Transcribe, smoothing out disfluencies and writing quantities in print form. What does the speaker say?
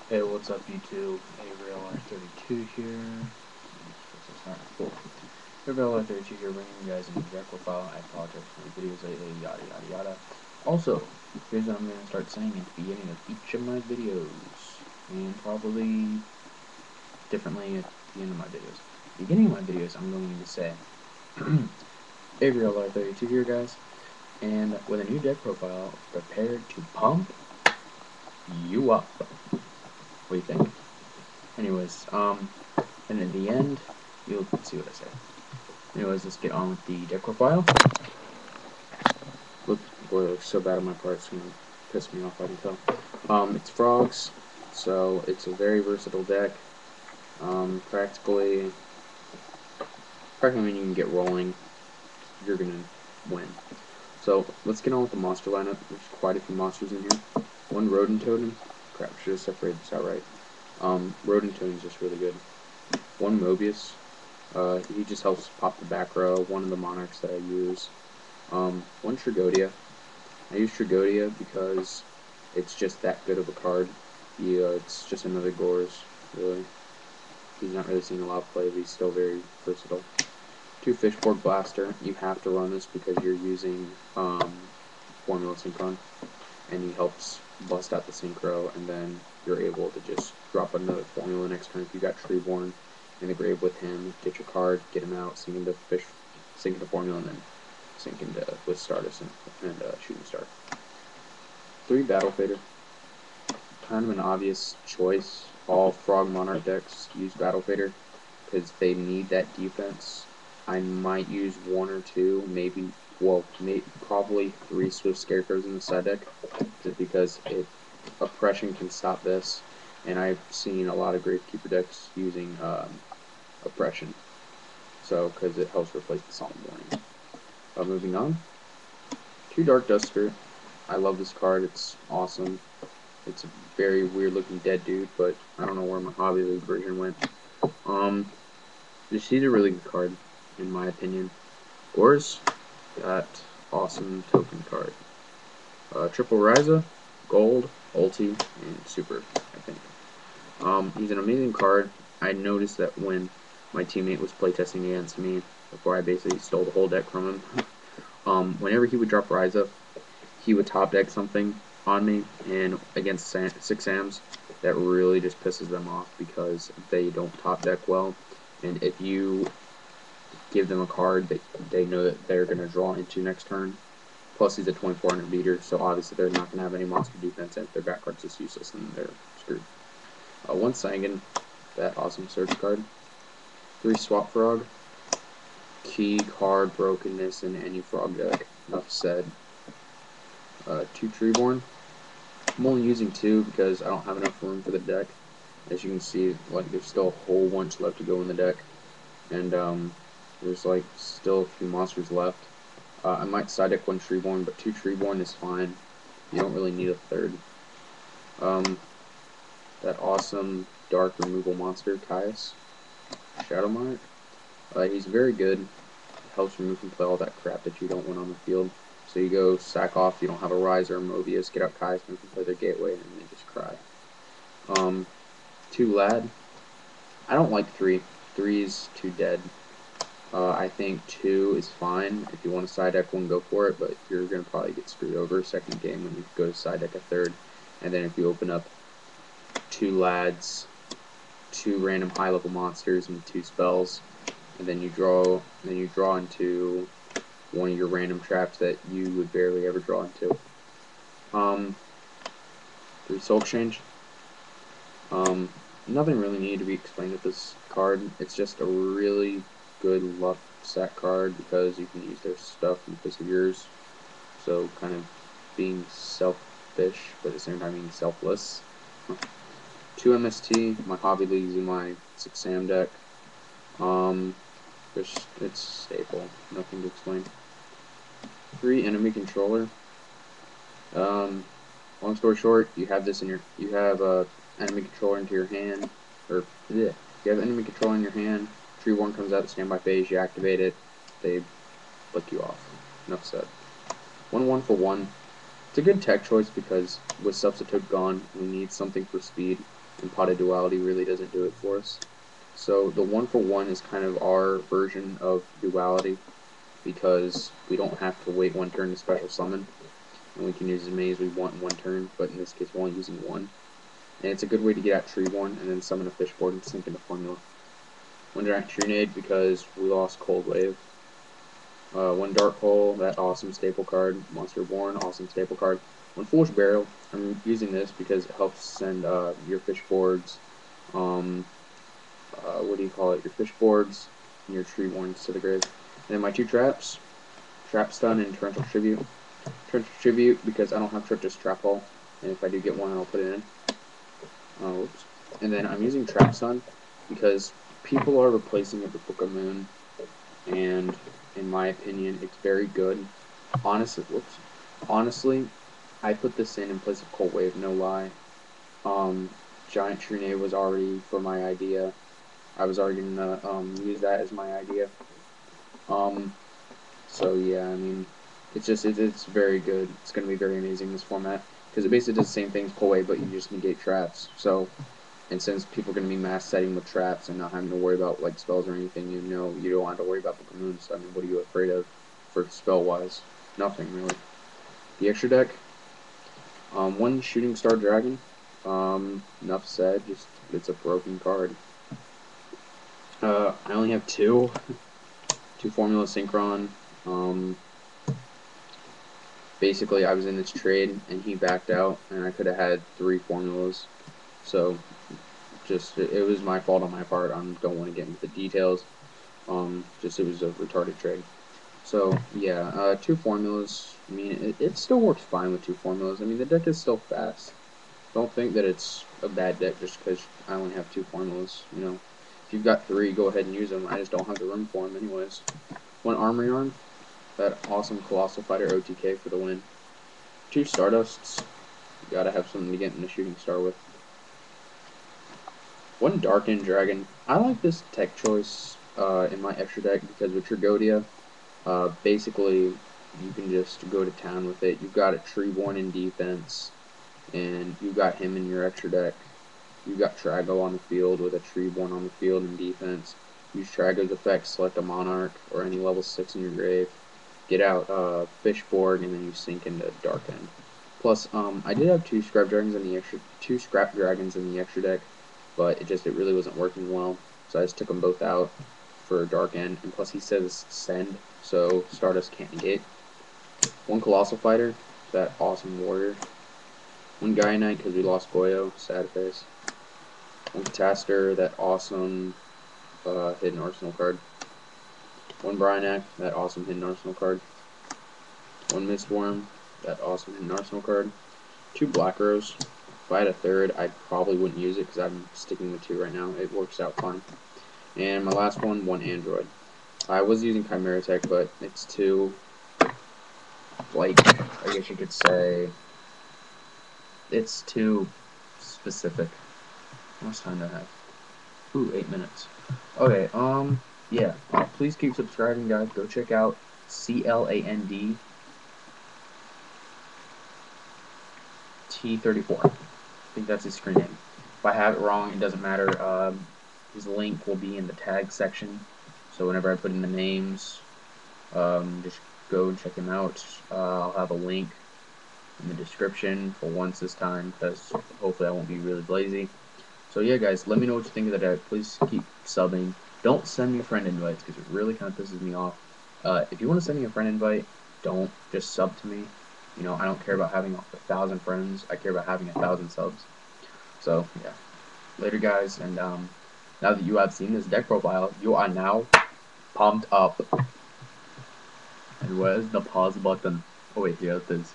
Hey, what's up YouTube? AVRLR32 here. Alright, cool. AVRLR32 here, bringing you guys a new deck profile. I apologize for my videos lately, yada yada yada. Also, here's what I'm going to start saying at the beginning of each of my videos, and probably differently at the end of my videos. At the beginning of my videos, I'm going to say, AVRLR32 here, guys, and with a new deck profile, prepared to pump you up. What do you think? Anyways, and at the end, you'll see what I say. Anyways, let's get on with the deck profile. Look, boy, it looks so bad on my part, it's gonna piss me off, I can tell. It's frogs, so it's a very versatile deck. Practically when you can get rolling, you're gonna win. So, let's get on with the monster lineup. There's quite a few monsters in here. One rodent totem. Crap, should have separated this out right. Rodent totem is just really good. One Mobius. He just helps pop the back row. One of the monarchs that I use. One Trigodia. I use Trigodia because it's just that good of a card. It's just another Gores, really. He's not really seeing a lot of play, but he's still very versatile. Two Fishborg Blaster. You have to run this because you're using Formula Synchron, and he helps bust out the Synchro, and then you're able to just drop another Formula next turn. If you got Treeborn in the grave with him, get your card, get him out, sink into Formula, and then sink into with Stardust and Shooting Star. 3 Battle Fader. Kind of an obvious choice. All Frog Monarch decks use Battle Fader because they need that defense. I might use 1 or 2, maybe, well, probably 3 Swift Scarecrows in the side deck, just because Oppression can stop this, and I've seen a lot of Gravekeeper decks using Oppression, so because it helps replace the Solemn Warning. Moving on, 2 Dark Dust Spirit. I love this card. It's awesome. It's a very weird looking dead dude, but I don't know where my Hobby League version went. He's a really good card, in my opinion. Gores, that awesome token card. Triple Ryza, Gold, Ulti, and Super, I think. He's an amazing card. I noticed that when my teammate was playtesting against me, before I basically stole the whole deck from him, whenever he would drop Ryza, he would top deck something on me, and against 6 AMs, that really just pisses them off because they don't top deck well, and if you give them a card that they know that they're going to draw into next turn, plus he's a 2400 beater, so obviously they're not going to have any monster defense, and if their back card's just useless, then they're screwed. 1 Sangan, that awesome search card. 3 Swap Frog, key card brokenness in any frog deck, enough said. 2 Treeborn. I'm only using 2 because I don't have enough room for the deck. As you can see, like, there's still a whole bunch left to go in the deck, and there's like still a few monsters left. I might side deck 1 Treeborn, but 2 Treeborn is fine. You don't really need a third. That awesome dark removal monster, Caius, Shadow Monarch. He's very good. It helps remove and play all that crap that you don't want on the field. So you go sack off, you don't have a Riser or Mobius, get out Caius, and play their Gateway, and they just cry. 2 Lad. I don't like 3. 3 is too dead. I think 2 is fine. If you want to side deck 1, go for it, but you're going to probably get screwed over second game when you go to side deck a 3rd. And then if you open up 2 Lads, 2 random high level monsters, and 2 spells, and then you draw into one of your random traps that you would barely ever draw into. 3 Soul Exchange. Nothing really needed to be explained with this card. It's just a really good luck set card because you can use their stuff in place of yours. So kind of being selfish, but at the same time being selfless. 2 MST. My Hobby League's in my 6 Sam deck. It's staple. Nothing to explain. 3 Enemy Controller. Long story short, you have this in your enemy controller into your hand, or yeah, you have enemy controller in your hand. Treeborn comes out of standby phase, you activate it, they flick you off. Enough said. 1 for 1. It's a good tech choice because with Substitute gone, we need something for speed. and Potted Duality really doesn't do it for us. So the 1-for-1 is kind of our version of Duality, because we don't have to wait one turn to special summon, and we can use as many as we want in one turn, but in this case we're only using one. And it's a good way to get out Treeborn and then summon a Fishboard and sink into formula. One Giant Trunade because we lost Cold Wave. One Dark Hole, that awesome staple card. Monster Born, awesome staple card. One Foolish Burial, I'm using this because it helps send your Fishboards, what do you call it, your Fishboards and your Treeborns to the grave. And then my two traps, Trap Stun and Torrential Tribute. Torrential Tribute because I don't have Triptych Trap Hole, and if I do get one, I'll put it in. Whoops. And then I'm using Trap Stun because people are replacing it with Book of Moon, and in my opinion, it's very good. Honestly, I put this in place of Cold Wave, no lie. Giant Trunade was already for my idea. I was already gonna use that as my idea. So yeah, I mean, it's very good. It's gonna be very amazing, this format, because it basically does the same thing as Cold Wave, but you just negate traps. So, and since people are gonna be mass setting with traps and not having to worry about like spells or anything, you don't have to worry about the Moon. So I mean, what are you afraid of for spell wise? Nothing really. The extra deck, one Shooting Star Dragon. Enough said. Just it's a broken card. I only have two Formula Synchron. Basically, I was in this trade and he backed out, and I could have had 3 formulas. So, just it was my fault on my part. I don't want to get into the details. Just it was a retarded trade. So yeah, 2 formulas. I mean, it still works fine with 2 formulas. I mean, the deck is still fast. Don't think that it's a bad deck just because I only have 2 formulas. You know, if you've got 3, go ahead and use them. I just don't have the room for them anyways. One Armory Arm, that awesome Colossal Fighter OTK for the win. 2 Stardusts, you gotta have something to get in the Shooting Star with. One Darkened Dragon. I like this tech choice in my extra deck because with Trigodia, basically you can just go to town with it. You've got a Treeborn in defense, and you've got him in your extra deck. You've got Trago on the field with a Treeborn on the field in defense. Use Trago's effect, select a Monarch or any level 6 in your grave. Get out Fishboard, and then you sink into Dark End. Plus, I did have 2 Scrap Dragons in the extra deck, but it really wasn't working well. So I just took them both out for Dark End, and plus he says send, so Stardust can't negate. One Colossal Fighter, that awesome warrior. One Gaia Knight because we lost Goyo, sad face. One Catastor, that awesome hidden arsenal card. One Bryanak, that awesome hidden arsenal card. One Mistworm, that awesome hidden arsenal card. 2 Black Rose. If I had a third, I probably wouldn't use it because I'm sticking with 2 right now. It works out fine. And my last one Android. I was using Chimera Tech, but it's too, like, I guess you could say, it's too specific. How much time do I have? Ooh, 8 minutes. Okay, yeah. Please keep subscribing, guys. Go check out CLAND T34. I think that's his screen name. If I have it wrong, it doesn't matter. His link will be in the tag section. So whenever I put in the names, just go and check him out. I'll have a link in the description for once this time, because hopefully I won't be really lazy. So yeah, guys, let me know what you think of the deck. Please keep subbing. Don't send me friend invites because it really kind of pisses me off. If you want to send me a friend invite, don't just sub to me. You know, I don't care about having 1,000 friends. I care about having 1,000 subs. So yeah, later, guys. And now that you have seen this deck profile, you are now pumped up. And where's the pause button? Oh wait, here it is.